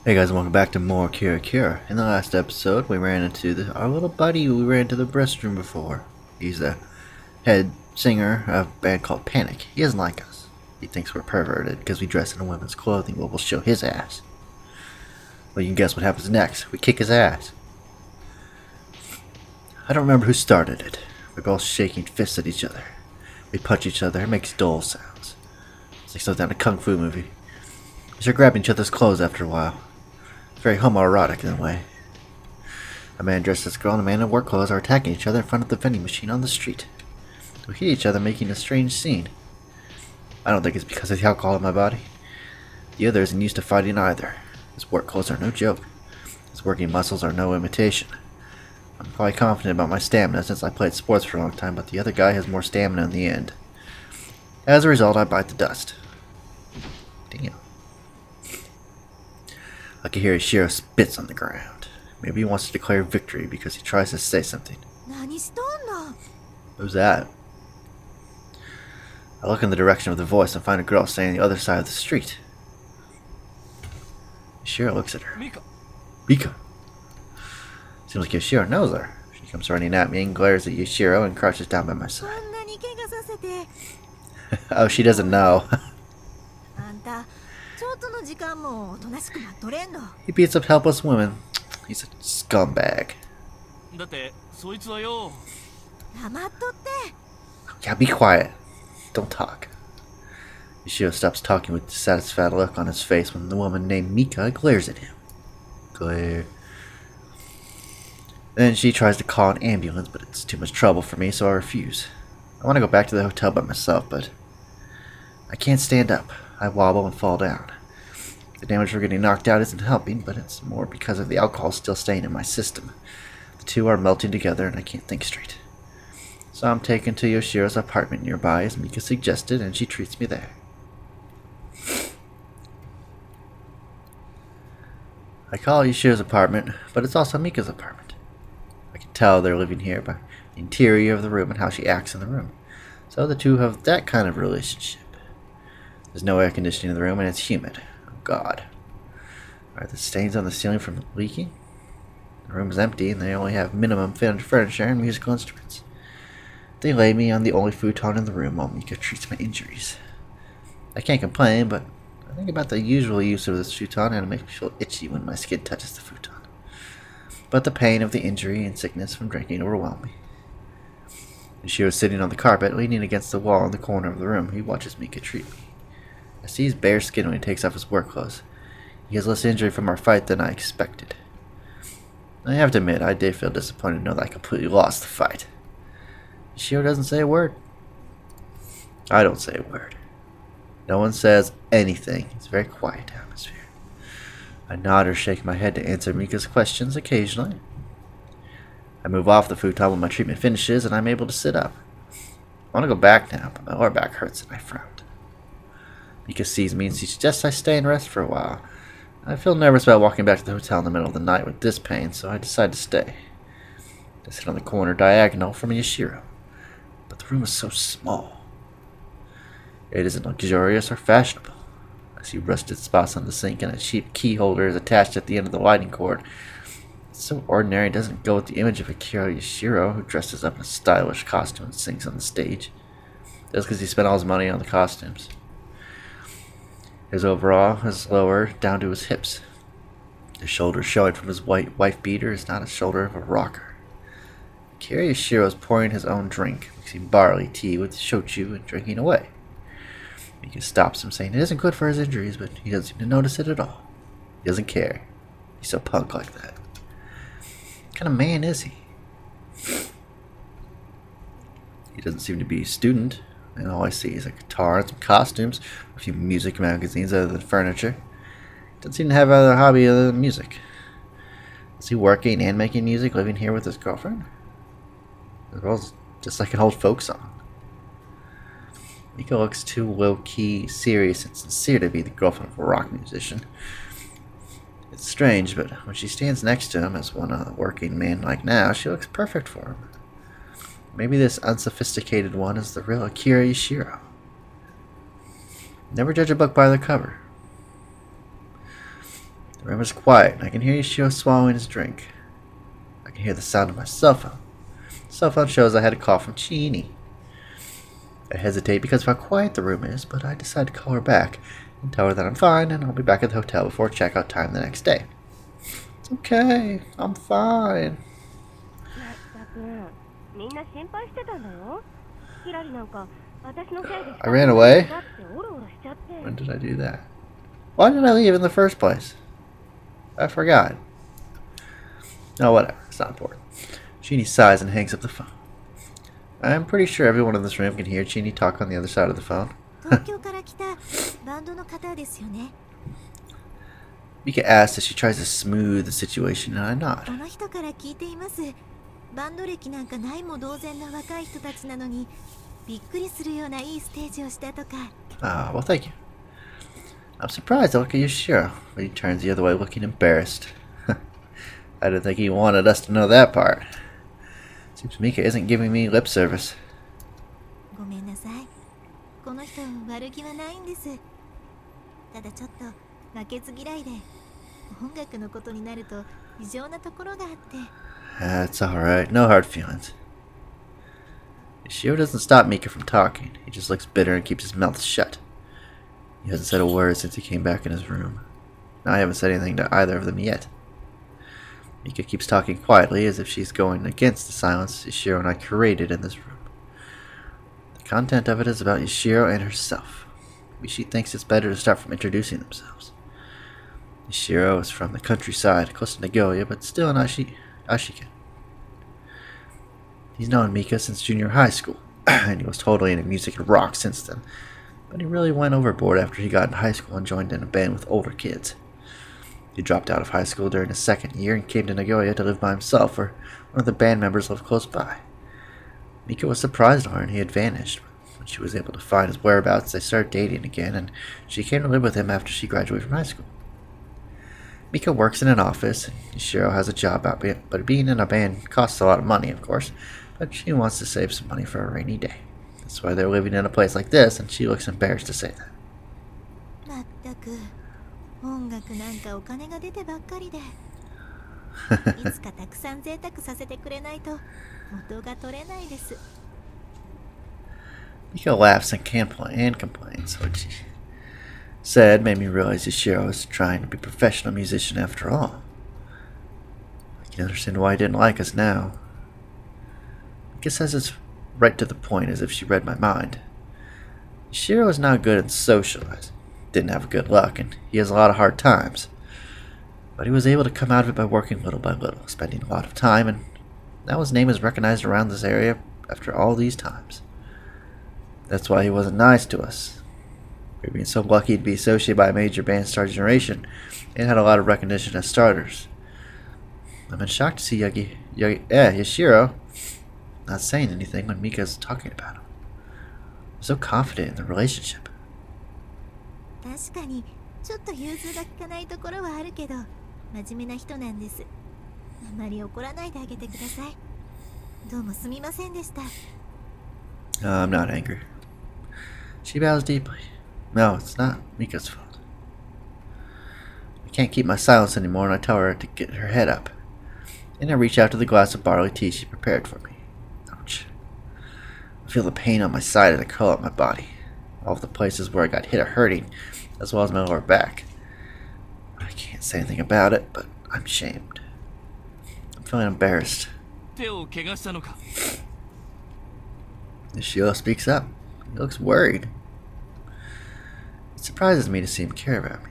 Hey guys, and welcome back to more Akira. In the last episode, we ran into our little buddy we ran to the restroom before. He's the head singer of a band called Panic. He doesn't like us. He thinks we're perverted because we dress in women's clothing. Well, we'll show his ass. Well, you can guess what happens next. We kick his ass. I don't remember who started it. We're both shaking fists at each other. We punch each other. It makes dull sounds. It's like something in a kung fu movie. We start grabbing each other's clothes after a while. Very homoerotic in a way. A man dressed as a girl and a man in work clothes are attacking each other in front of the vending machine on the street. We hit each other, making a strange scene. I don't think it's because of the alcohol in my body. The other isn't used to fighting either. His work clothes are no joke. His working muscles are no imitation. I'm quite confident about my stamina since I played sports for a long time, but the other guy has more stamina in the end. As a result, I bite the dust. Damn. I can hear Yashiro spits on the ground. Maybe he wants to declare victory because he tries to say something. Who's that? I look in the direction of the voice and find a girl standing on the other side of the street. Yashiro looks at her. Mika. Seems like Yashiro knows her. She comes running at me and glares at Yashiro and crouches down by my side. Oh, she doesn't know. He beats up helpless women. He's a scumbag. Yeah, be quiet. Don't talk. Yashiro stops talking with a dissatisfied look on his face when the woman named Mika glares at him. Glare. Then she tries to call an ambulance, but it's too much trouble for me, so I refuse. I want to go back to the hotel by myself, but I can't stand up. I wobble and fall down. The damage from getting knocked out isn't helping, but it's more because of the alcohol still staying in my system. The two are melting together and I can't think straight. So I'm taken to Yashiro's apartment nearby as Mika suggested, and she treats me there. I call Yashiro's apartment, but it's also Mika's apartment. I can tell they're living here by the interior of the room and how she acts in the room. So the two have that kind of relationship. There's no air conditioning in the room and it's humid. Oh God. Are the stains on the ceiling from leaking? The room is empty and they only have minimum furniture and musical instruments. They lay me on the only futon in the room while Mika treats my injuries. I can't complain, but I think about the usual use of this futon and it makes me feel itchy when my skin touches the futon. But the pain of the injury and sickness from drinking overwhelm me. She was sitting on the carpet, leaning against the wall in the corner of the room. He watches Mika treat me. I see his bare skin when he takes off his work clothes. He has less injury from our fight than I expected. I have to admit, I did feel disappointed to know that I completely lost the fight. Yashiro doesn't say a word. I don't say a word. No one says anything. It's a very quiet atmosphere. I nod or shake my head to answer Mika's questions occasionally. I move off the futon when my treatment finishes and I'm able to sit up. I want to go back now, but my lower back hurts and I frowned. Mika sees me and she suggests I stay and rest for a while. I feel nervous about walking back to the hotel in the middle of the night with this pain, so I decide to stay. I sit on the corner diagonal from Yashiro, but the room is so small. It isn't luxurious or fashionable. I see rusted spots on the sink and a cheap key holder is attached at the end of the lighting cord. It's so ordinary it doesn't go with the image of Akira Yashiro, who dresses up in a stylish costume and sings on the stage. That's because he spent all his money on the costumes. His overall is lower down to his hips. The shoulder showing from his white wife beater is not a shoulder of a rocker. Akira Yashiro is pouring his own drink, mixing barley tea with shochu and drinking away. Mika stops him, saying it isn't good for his injuries, but he doesn't seem to notice it at all. He doesn't care. He's so punk like that. What kind of man is he? He doesn't seem to be a student, and all I see is a guitar and some costumes, a few music magazines other than furniture. He doesn't seem to have other hobby other than music. Is he working and making music, living here with his girlfriend? The girl's just like an old folk song. Mika looks too low-key, serious, and sincere to be the girlfriend of a rock musician. It's strange, but when she stands next to him as one a working man like now, she looks perfect for him. Maybe this unsophisticated one is the real Akira Yashiro. Never judge a book by the cover. The room is quiet, and I can hear Yashiro swallowing his drink. I can hear the sound of my cell phone. The cell phone shows I had a call from Chini. I hesitate because of how quiet the room is, but I decide to call her back and tell her that I'm fine and I'll be back at the hotel before checkout time the next day. It's okay, I'm fine. I ran away? When did I do that? Why did I leave in the first place? I forgot. No, whatever. It's not important. Chini sighs and hangs up the phone. I'm pretty sure everyone in this room can hear Chini talk on the other side of the phone. Mika asks if she tries to smooth the situation, and I nod. Ah, well, thank you. I'm surprised to look at Yashiro, but he turns the other way looking embarrassed. I didn't think he wanted us to know that part. Seems Mika isn't giving me lip service. That's alright, no hard feelings. Yashiro doesn't stop Mika from talking. He just looks bitter and keeps his mouth shut. He hasn't said a word since he came back in his room. I haven't said anything to either of them yet. Mika keeps talking quietly as if she's going against the silence Yashiro and I created in this room. The content of it is about Yashiro and herself. Maybe she thinks it's better to start from introducing themselves. Yashiro is from the countryside, close to Nagoya, but still in Ashika. He's known Mika since junior high school, and he was totally into music and rock since then. But he really went overboard after he got in high school and joined in a band with older kids. He dropped out of high school during his second year and came to Nagoya to live by himself, where one of the band members lived close by. Mika was surprised to learn he had vanished. When she was able to find his whereabouts, they started dating again, and she came to live with him after she graduated from high school. Mika works in an office, and Yashiro has a job out, but being in a band costs a lot of money, of course, but she wants to save some money for a rainy day. That's why they're living in a place like this, and she looks embarrassed to say that. Mika laughs and complains. What she said made me realize Yashiro is trying to be a professional musician after all. I can understand why he didn't like us now. Mika says it's right to the point, as if she read my mind. Yashiro is not good at socializing. Didn't have good luck, and he has a lot of hard times. But he was able to come out of it by working little by little, spending a lot of time, and now his name is recognized around this area after all these times. That's why he wasn't nice to us. We were being so lucky to be associated by a major band star generation, and had a lot of recognition as starters. I've been shocked to see Yashiro not saying anything when Mika's talking about him. I'm so confident in the relationship. I'm not angry. She bows deeply. No, it's not Mika's fault. I can't keep my silence anymore, and I tell her to get her head up. And I reach out to the glass of barley tea she prepared for me. Ouch. I feel the pain on my side and I curl up my body. All of the places where I got hit are hurting, as well as my lower back. I can't say anything about it, but I'm ashamed. I'm feeling embarrassed. Yashiro speaks up. He looks worried. It surprises me to see him care about me.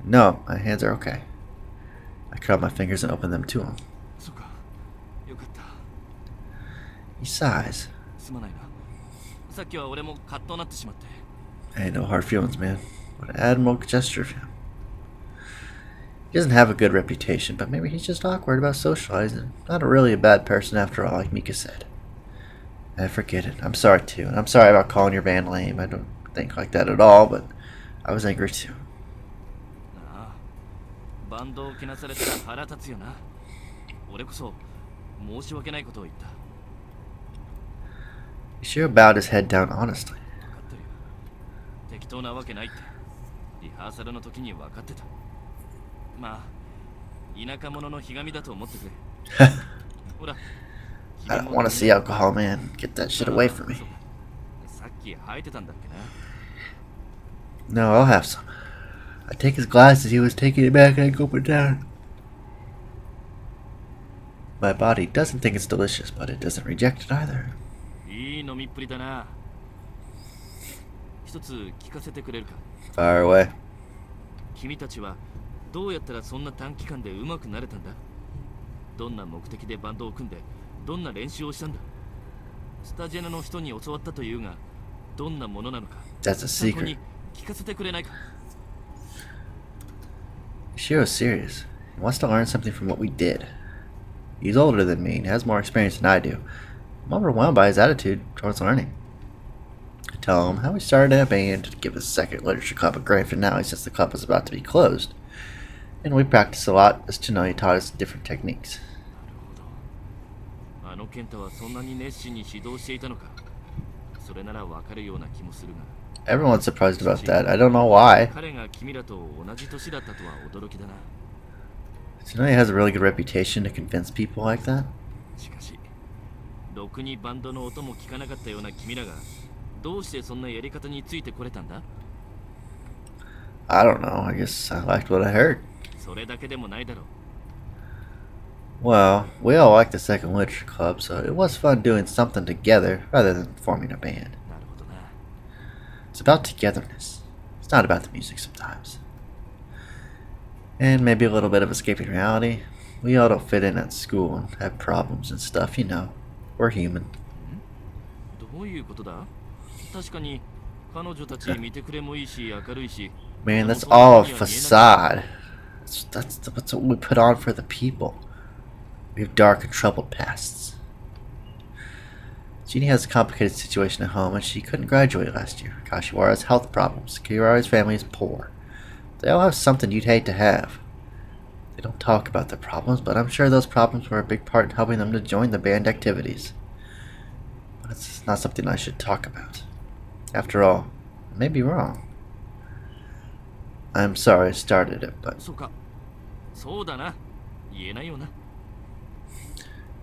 No, my hands are okay. I curl my fingers and open them to him. He sighs. Hey, no hard feelings, man. What an admirable gesture of him. He doesn't have a good reputation, but maybe he's just awkward about socializing. Not really a bad person after all, like Mika said. I forget it. I'm sorry too, and I'm sorry about calling your band lame. I don't think like that at all, but I was angry too. Yashiro bowed his head down honestly. I don't want to see alcohol, man. Get that shit away from me. No, I'll have some. I take his glass as he was taking it back and I gulp it down. My body doesn't think it's delicious, but it doesn't reject it either. Fire away. 君たちはどうやったらそんな短期間で上手くなれたんだ？どんな目的でバンドを組んでどんな練習をしたんだ？スタジアナの人に教わったというがどんなものなのか That's a secret. 聞かせてくれないか？ Yashiro's serious. He wants to learn something from what we did. He's older than me and has more experience than I do. I'm overwhelmed by his attitude towards learning. I tell him how we started a band to give his second literature club a grand finale since the club was about to be closed. And we practiced a lot as Tsunoi taught us different techniques. Everyone's surprised about that. I don't know why. Tsunoi has a really good reputation to convince people like that. I don't know. I guess I liked what I heard. Well, we all like the second literature club, so it was fun doing something together rather than forming a band. It's about togetherness. It's not about the music sometimes. And maybe a little bit of escaping reality. We all don't fit in at school and have problems and stuff, you know. We're human. Man, that's all a facade. That's what we put on for the people. We have dark and troubled pasts. Jeannie has a complicated situation at home and she couldn't graduate last year. Kashiwara has health problems. Kirai's family is poor. They all have something you'd hate to have. They don't talk about their problems, but I'm sure those problems were a big part in helping them to join the band activities. But it's not something I should talk about. After all, I may be wrong. I'm sorry I started it, but...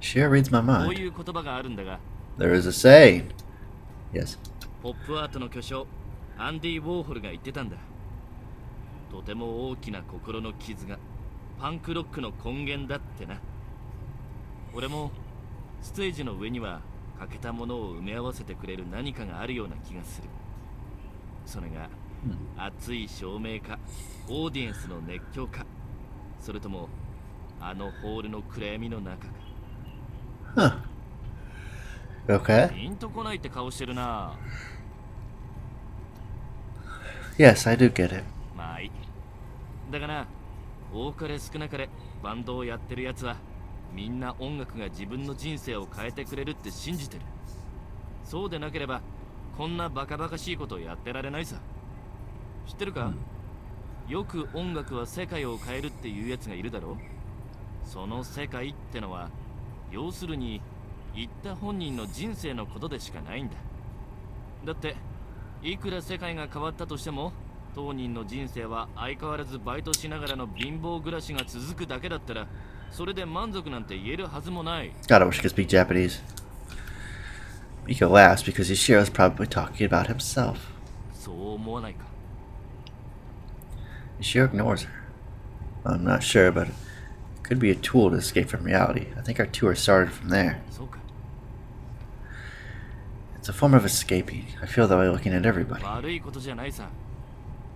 Shira reads my mind. There is a saying. Yes. ポップアートの巨匠アンディ・ウォーホルが言ってたんだ。とても大きな心の傷がパンクロックの根源だってな。俺もステージの上には欠けたものを埋め合わせてくれる何かがあるような気がする。それが熱い照明か、オーディエンスの熱狂か、それともあのホールの暗闇の中か。Huh. Okay. Yes, I do get it. まあいい。だから多かれ少なかれバンドをやってるやつはみんな音楽が自分の人生を変えてくれるって信じてる。そうでなければこんなバカバカしいことをやってられないさ。知ってるか？よく音楽は世界を変えるっていうやつがいるだろう。その世界ってのは要するに言った本人の人生のことでしかないんだ。だっていくら世界が変わったとしても当人の人生は相変わらずバイトしながらの貧乏暮らしが続くだけだったらそれで満足なんて言えるはずもない。 God, I wish I could speak Japanese. Miko laughs because Yashiro's probably talking about himself. そう思わないか？ Yashiro ignores her. I'm not sure, but it could be a tool to escape from reality. I think our tour started from there. そうか。It's a form of escaping. I feel that way looking at everybody. 悪いことじゃないさ。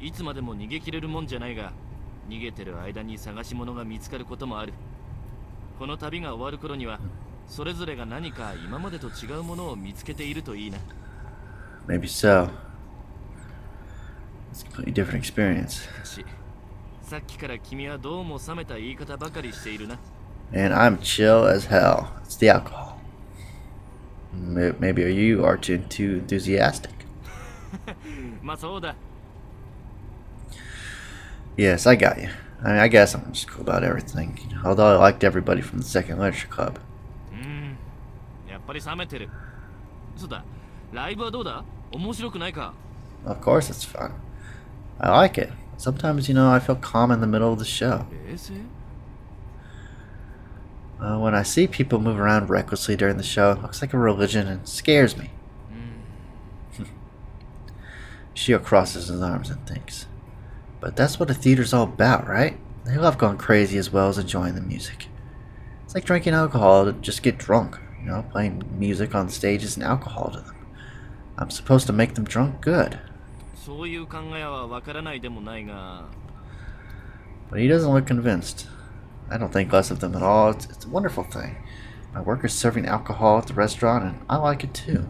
いつまでも逃げ切れるもんじゃないが、逃げてる間に探し物が見つかることもある。この旅が終わる頃には、それぞれが何か今までと違うものを見つけているといいな。Maybe so. It's a completely different experience. さっきから君はどうも冷めた言い方ばかりしているな。And I'm chill as hell. It's the alcohol. Maybe you are too enthusiastic. まあそうだ。Yes, I got you. I mean, I guess I'm just cool about everything. Although I liked everybody from the second literature club. やっぱり冷めてる。そうだ。ライブはどうだ？面白くないか？ Of course it's fun. I like it. Sometimes, I feel calm in the middle of the show. When I see people move around recklessly during the show, it looks like a religion and scares me. Shio crosses his arms and thinks. But that's what a theater's all about, right? They love going crazy as well as enjoying the music. It's like drinking alcohol to just get drunk. You know, playing music on stage is an alcohol to them. I'm supposed to make them drunk good. But he doesn't look convinced. I don't think less of them at all. It's a wonderful thing. My workers serving alcohol at the restaurant, and I like it too.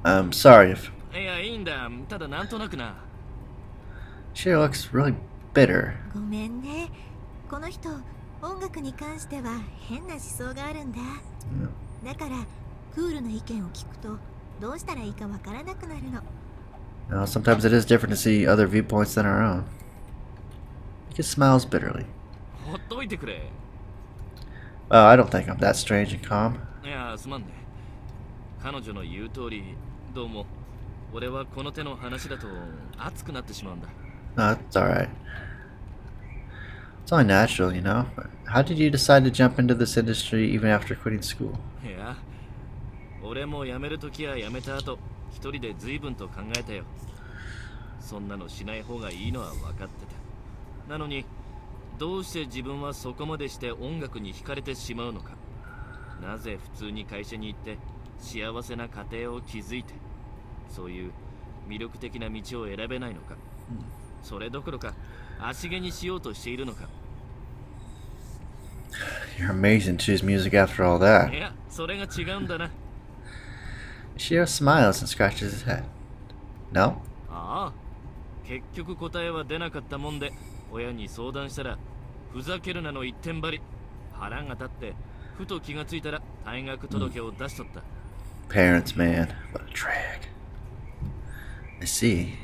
I'm sorry if... She looks really bitter. Yeah. You know, sometimes it is different to see other viewpoints than our own. He just smiles bitterly. Well, I don't think I'm that strange and calm. No, it's alright. It's only natural, you know. How did you decide to jump into this industry even after quitting school? Yeah. You're amazing to choose music after all that. Yashiro smiles and scratches his head. No? Parents, man. What a drag. I see.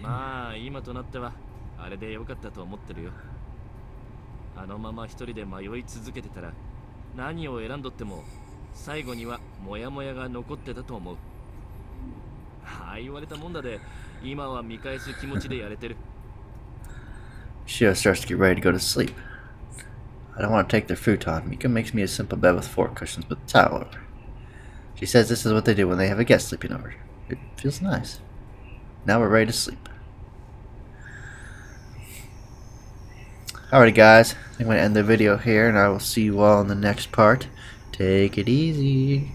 Shio starts to get ready to go to sleep. I don't want to take their futon. Mika makes me a simple bed with 4 cushions with a towel over. She says this is what they do when they have a guest sleeping over. It feels nice. Now we're ready to sleep. Alrighty guys, I'm going to end the video here and I will see you all in the next part. Take it easy.